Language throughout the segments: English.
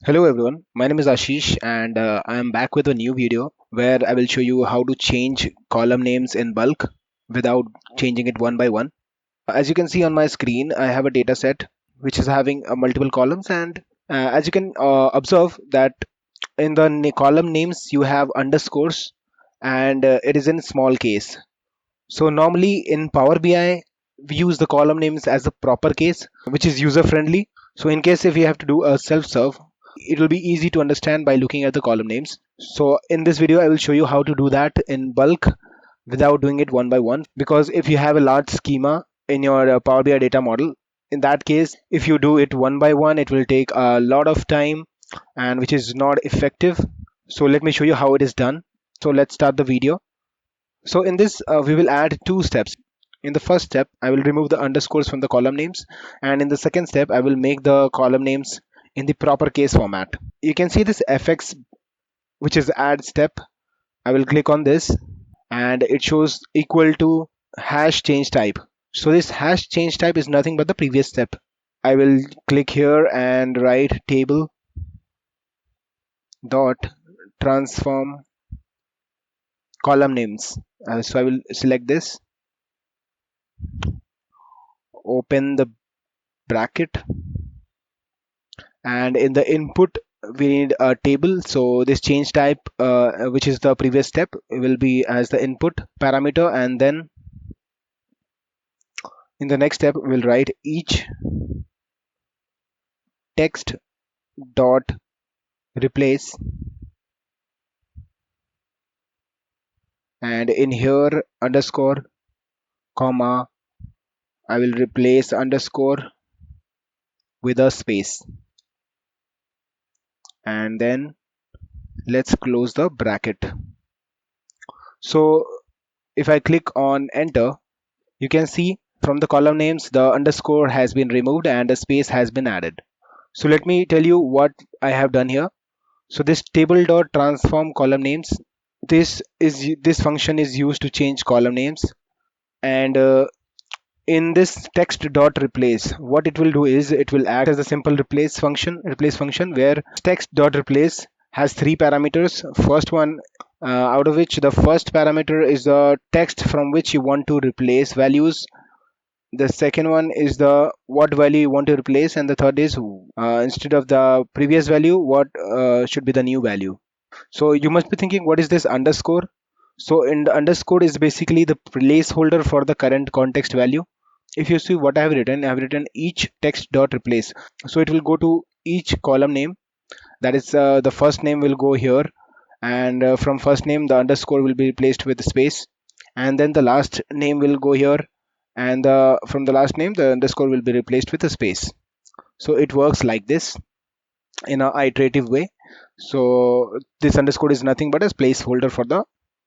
Hello everyone, my name is Ashish and I am back with a new video where I will show you how to change column names in bulk without changing it one by one. As you can see on my screen, I have a data set which is having multiple columns, and as you can observe that in the column names you have underscores, and it is in small case. So normally in Power BI we use the column names as a proper case which is user friendly. So in case if you have to do a self serve, it will be easy to understand by looking at the column names. So in this video I will show you how to do that in bulk without doing it one by one, because if you have a large schema in your Power BI data model, in that case if you do it one by one it will take a lot of time and which is not effective. So let me show you how it is done. So let's start the video. So in this, we will add two steps. In the first step, I will remove the underscores from the column names. And in the second step, I will make the column names in the proper case format. You can see this fx, which is add step. I will click on this and it shows equal to hash change type. So this hash change type is nothing but the previous step. I will click here and write table dot transform column names. So I will select this, open the bracket, and in the input we need a table. So this change type, which is the previous step, will be as the input parameter, and then in the next step we'll write each text dot replace, and in here underscore comma I will replace underscore with a space, and then let's close the bracket. So if I click on enter, you can see from the column names the underscore has been removed and a space has been added. So let me tell you what I have done here. So this table dot transform column names, this function is used to change column names, and in this text dot replace, what it will do is it will act as a simple replace function where text dot replace has three parameters. First one, out of which the first parameter is the text from which you want to replace values. The second one is the what value you want to replace, and the third is instead of the previous value what should be the new value. So you must be thinking, what is this underscore? So in the underscore is basically the placeholder for the current context value. If you see what I have written each text dot replace. So it will go to each column name, that is the first name will go here, and from first name the underscore will be replaced with the space, and then the last name will go here, and from the last name the underscore will be replaced with a space. So it works like this in a iterative way. So this underscore is nothing but a placeholder for the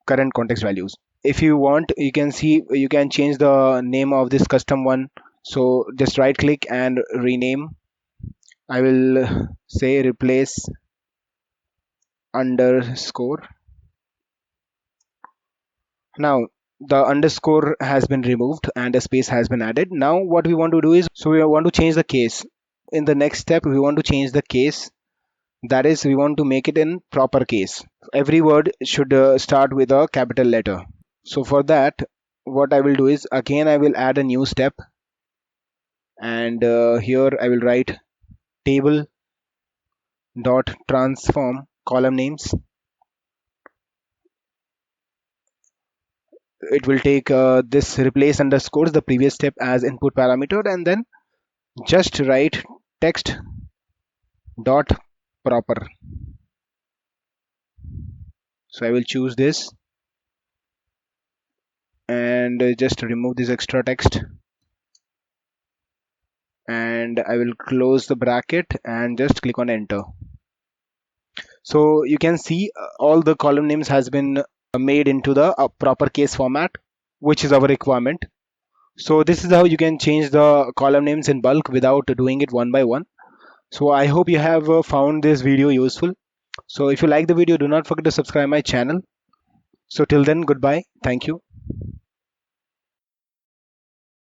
current context values. If you want, you can see you can change the name of this custom one. So just right click and rename. I will say replace underscore. Now the underscore has been removed and a space has been added. Now what we want to do is, so we want to change the case. In the next step we want to change the case, that is we want to make it in proper case. Every word should start with a capital letter. So for that, what I will do is, again I will add a new step, and here I will write table dot transform column names. It will take this replace underscores the previous step as input parameter, and then just write text dot proper. So I will choose this and just remove this extra text, and I will close the bracket and just click on enter. So you can see all the column names has been made into the proper case format, which is our requirement. So this is how you can change the column names in bulk without doing it one by one. So I hope you have found this video useful. So if you like the video, do not forget to subscribe my channel. So till then, goodbye. Thank you.